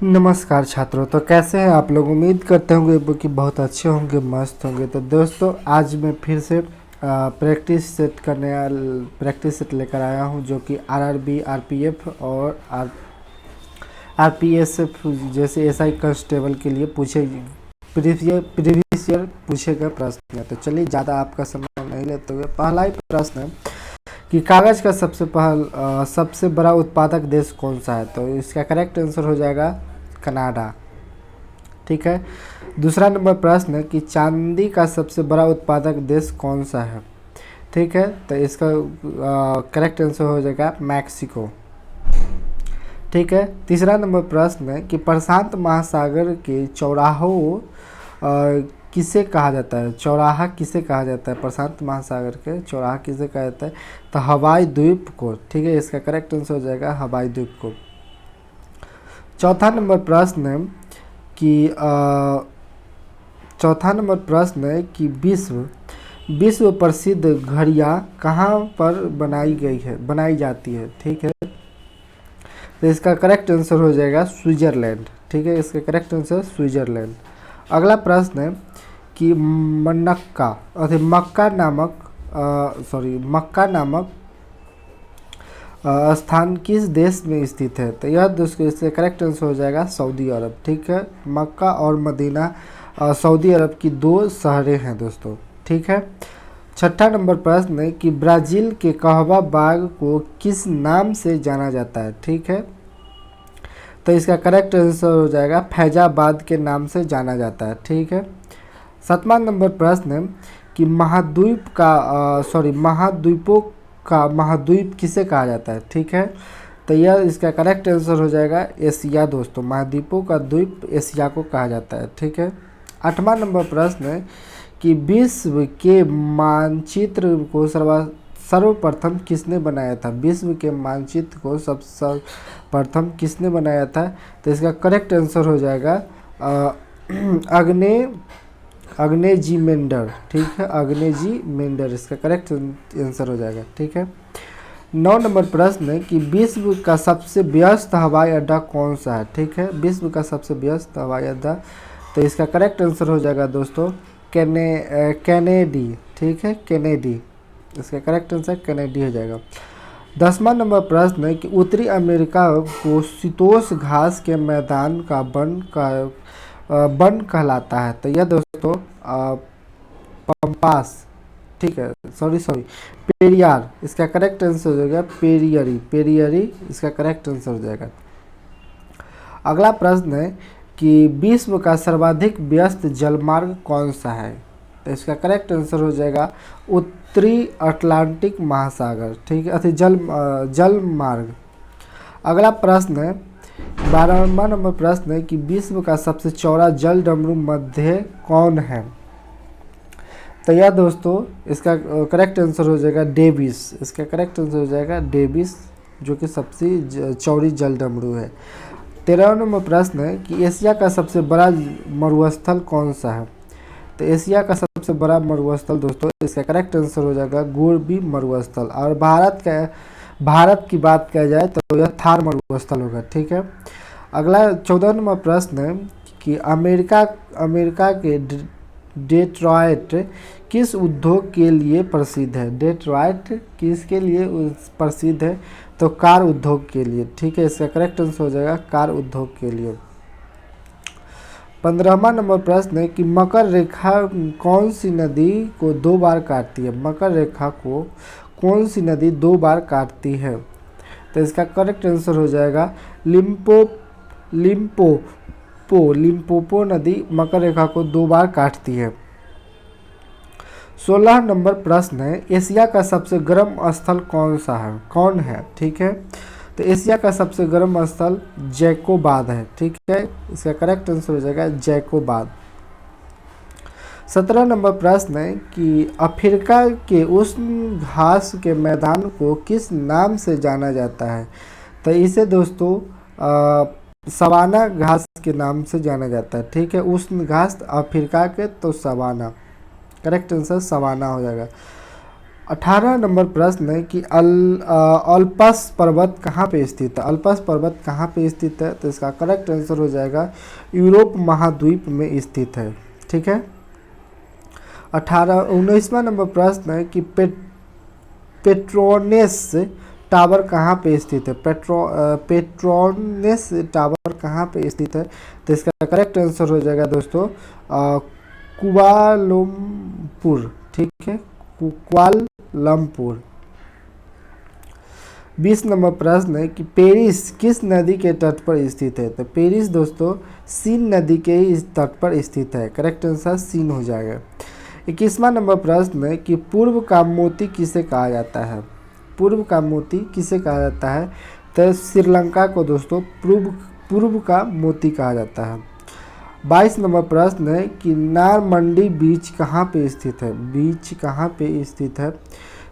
नमस्कार छात्रों। तो कैसे हैं आप लोग? उम्मीद करते होंगे कि बहुत अच्छे होंगे, मस्त होंगे। तो दोस्तों आज मैं फिर से प्रैक्टिस सेट लेकर आया हूं, जो कि आरआरबी, आरपीएफ और आरपीएसएफ जैसे एसआई कांस्टेबल के लिए प्रीवियस ईयर पूछे गए प्रश्न है। तो चलिए ज़्यादा आपका समय नहीं लेते हुए पहला ही प्रश्न है कि कागज़ का सबसे बड़ा उत्पादक देश कौन सा है? तो इसका करेक्ट आंसर हो जाएगा कनाडा। ठीक है। दूसरा नंबर प्रश्न है कि चांदी का सबसे बड़ा उत्पादक देश कौन सा है? ठीक है, तो इसका करेक्ट आंसर हो जाएगा मैक्सिको। ठीक है। तीसरा नंबर प्रश्न है कि प्रशांत महासागर के चौराहों किसे कहा जाता है? चौराहा किसे कहा जाता है? प्रशांत महासागर के चौराहा किसे कहा जाता है? तो हवाई द्वीप को। ठीक है, इसका करेक्ट आंसर हो जाएगा हवाई द्वीप को। चौथा नंबर प्रश्न है कि विश्व प्रसिद्ध घड़ियाँ कहाँ पर बनाई जाती है? ठीक है, तो इसका करेक्ट आंसर हो जाएगा स्विट्जरलैंड। ठीक है, इसका करेक्ट आंसर स्विट्जरलैंड। अगला प्रश्न है कि मक्का नामक स्थान किस देश में स्थित है? तो यह दोस्तों इसका करेक्ट आंसर हो जाएगा सऊदी अरब। ठीक है, मक्का और मदीना सऊदी अरब की दो शहरें हैं दोस्तों। ठीक है। छठा नंबर प्रश्न है कि ब्राज़ील के कहवा बाग को किस नाम से जाना जाता है? ठीक है, तो इसका करेक्ट आंसर हो जाएगा फैजाबाद के नाम से जाना जाता है। ठीक है। सातवां नंबर प्रश्न है कि महाद्वीप किसे कहा जाता है? ठीक है, तो यह इसका करेक्ट आंसर हो जाएगा एशिया दोस्तों। महाद्वीपों का द्वीप एशिया को कहा जाता है। ठीक है। आठवां नंबर प्रश्न है कि विश्व के मानचित्र को सर्वप्रथम किसने बनाया था? विश्व के मानचित्र को सर्वप्रथम किसने बनाया था? तो इसका करेक्ट आंसर हो जाएगा अग्नेजी मेंडर। ठीक है, अग्नेजी मेंडर इसका करेक्ट आंसर हो जाएगा। ठीक है। 9 नंबर प्रश्न है कि विश्व का सबसे व्यस्त हवाई अड्डा कौन सा है? ठीक है, विश्व का सबसे व्यस्त हवाई अड्डा, तो इसका करेक्ट आंसर हो जाएगा दोस्तों कैनेडी। ठीक है, कैनेडी, इसका करेक्ट आंसर कैनेडी हो जाएगा। 10वां नंबर प्रश्न है कि उत्तरी अमेरिका को शीतोष्ण घास के मैदान का वन कहलाता है? तो यह दोस्तों पंपास। ठीक है, पेरियार, इसका करेक्ट आंसर हो जाएगा पेरियरी, इसका करेक्ट आंसर हो जाएगा। अगला प्रश्न है कि विश्व का सर्वाधिक व्यस्त जलमार्ग कौन सा है? तो इसका करेक्ट आंसर हो जाएगा उत्तरी अटलांटिक महासागर। ठीक है, जल मार्ग। अगला प्रश्न है 12वां नंबर प्रश्न है कि विश्व का सबसे चौड़ा जल डमरू मध्य कौन है? तो यह दोस्तों इसका करेक्ट आंसर हो जाएगा डेविस। इसका करेक्ट आंसर हो जाएगा डेविस, जो कि सबसे चौड़ी जल डमरू है। 13वां नंबर प्रश्न है कि एशिया का सबसे बड़ा मरुस्थल कौन सा है? तो एशिया का सबसे बड़ा मरुस्थल दोस्तों इसका करेक्ट आंसर हो जाएगा गोबी मरुस्थल। और भारत की बात किया जाए तो यह थार मरुस्थल होगा। ठीक है। अगला 14 नंबर प्रश्न है कि अमेरिका के डेट्रॉयट किस उद्योग के लिए प्रसिद्ध है? डेट्रॉयट किसके लिए प्रसिद्ध है? तो कार उद्योग के लिए। ठीक है, इसका करेक्ट आंसर हो जाएगा कार उद्योग के लिए। 15वां नंबर प्रश्न है कि मकर रेखा कौन सी नदी को 2 बार काटती है? मकर रेखा को कौन सी नदी 2 बार काटती है? तो इसका करेक्ट आंसर हो जाएगा लिम्पोपो नदी मकर रेखा को 2 बार काटती है। 16 नंबर प्रश्न है एशिया का सबसे गर्म स्थल कौन है? ठीक है, तो एशिया का सबसे गर्म स्थल जैकोबाद है। ठीक है, इसका करेक्ट आंसर हो जाएगा जैकोबाद। 17 नंबर प्रश्न है कि अफ्रीका के उष्ण घास के मैदान को किस नाम से जाना जाता है? तो इसे दोस्तों सवाना घास के नाम से जाना जाता है। ठीक है, उष्ण घास अफ्रीका के तो सवाना, करेक्ट आंसर सवाना हो जाएगा। 18 नंबर प्रश्न है कि अल्पस पर्वत कहाँ पे स्थित है। अल्पस पर्वत कहाँ पे स्थित है, तो इसका करेक्ट आंसर हो जाएगा यूरोप महाद्वीप में स्थित है। ठीक है। 19वां नंबर प्रश्न है कि पेट्रोनेस टावर कहाँ पे स्थित है। पेट्रोनेस टावर कहाँ पे स्थित है, तो इसका करेक्ट आंसर हो जाएगा दोस्तों कुआलालंपुर। ठीक है, कुआलालंपुर। 20 नंबर प्रश्न है कि पेरिस किस नदी के तट पर स्थित है। तो पेरिस दोस्तों सीन नदी के इस तट पर स्थित है। करेक्ट आंसर सीन हो जाएगा। 21वां नंबर प्रश्न है कि पूर्व का मोती किसे कहा जाता है। पूर्व का मोती किसे कहा जाता है, तो श्रीलंका को दोस्तों पूर्व का मोती कहा जाता है। 22 नंबर प्रश्न है कि नारमंडी बीच कहाँ पे स्थित है। बीच कहाँ पे स्थित है,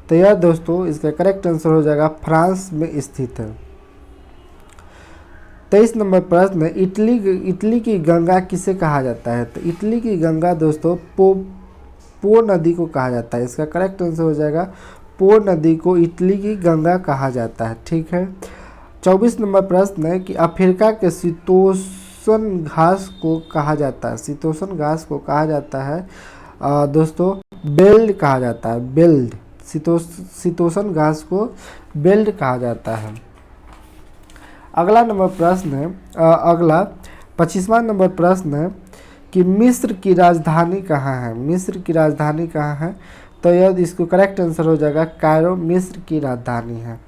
तो यह दोस्तों इसका करेक्ट आंसर हो जाएगा फ्रांस में स्थित है। 23 नंबर प्रश्न है इटली की गंगा किसे कहा जाता है। तो इटली की गंगा दोस्तों पो नदी को कहा जाता है। इसका करेक्ट आंसर हो जाएगा पो नदी को इटली की गंगा कहा जाता है। ठीक है। 24 नंबर प्रश्न है कि अफ्रीका के शीतोष्ण घास को कहा जाता है। शीतोष्ण घास को कहा जाता है दोस्तों बेल्ट कहा जाता है। बेल्ट, शीतोष्ण घास को बेल्ट कहा जाता है। अगला नंबर प्रश्न है अगला 25वां नंबर प्रश्न है कि मिस्र की राजधानी कहाँ है। मिस्र की राजधानी कहाँ है, तो यह इसको करेक्ट आंसर हो जाएगा कायरो मिस्र की राजधानी है।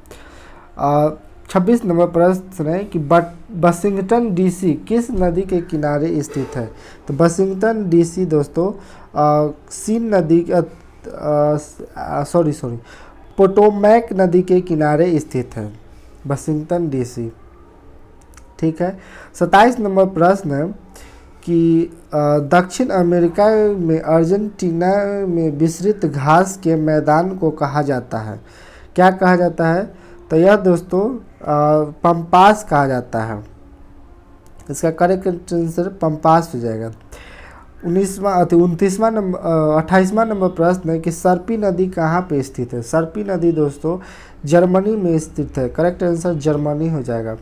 26 नंबर प्रश्न है कि वाशिंगटन डीसी किस नदी के किनारे स्थित है। तो वाशिंगटन डीसी दोस्तों सीन नदी पोटोमैक नदी के किनारे स्थित है वाशिंगटन डीसी। ठीक है। 27 नंबर प्रश्न है कि दक्षिण अमेरिका में अर्जेंटीना में विस्तृत घास के मैदान को कहा जाता है। क्या कहा जाता है, तो यह दोस्तों पंपास कहा जाता है। इसका करेक्ट आंसर पंपास हो जाएगा। 28वां नंबर प्रश्न है कि सर्पी नदी कहाँ पे स्थित है। सर्पी नदी दोस्तों जर्मनी में स्थित है। करेक्ट आंसर जर्मनी हो जाएगा।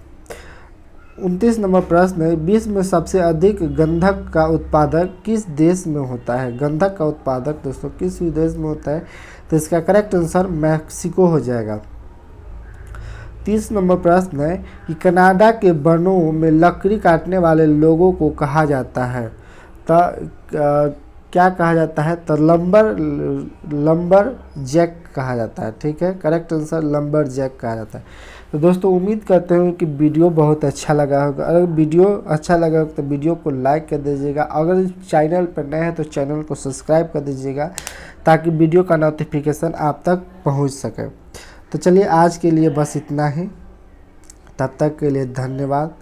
29 नंबर प्रश्न है विश्व में सबसे अधिक गंधक का उत्पादक किस देश में होता है। गंधक का उत्पादक दोस्तों किस देश में होता है, तो इसका करेक्ट आंसर मैक्सिको हो जाएगा। 30 नंबर प्रश्न है कि कनाडा के वनों में लकड़ी काटने वाले लोगों को कहा जाता है। तो क्या कहा जाता है, तो लंबर जैक कहा जाता है। ठीक है, करेक्ट आंसर लंबर जैक कहा जाता है। तो दोस्तों उम्मीद करते हैं कि वीडियो बहुत अच्छा लगा होगा। अगर वीडियो अच्छा लगा हो तो वीडियो को लाइक कर दीजिएगा। अगर चैनल पर नए हैं तो चैनल को सब्सक्राइब कर दीजिएगा ताकि वीडियो का नोटिफिकेशन आप तक पहुंच सके। तो चलिए आज के लिए बस इतना ही। तब तक के लिए धन्यवाद।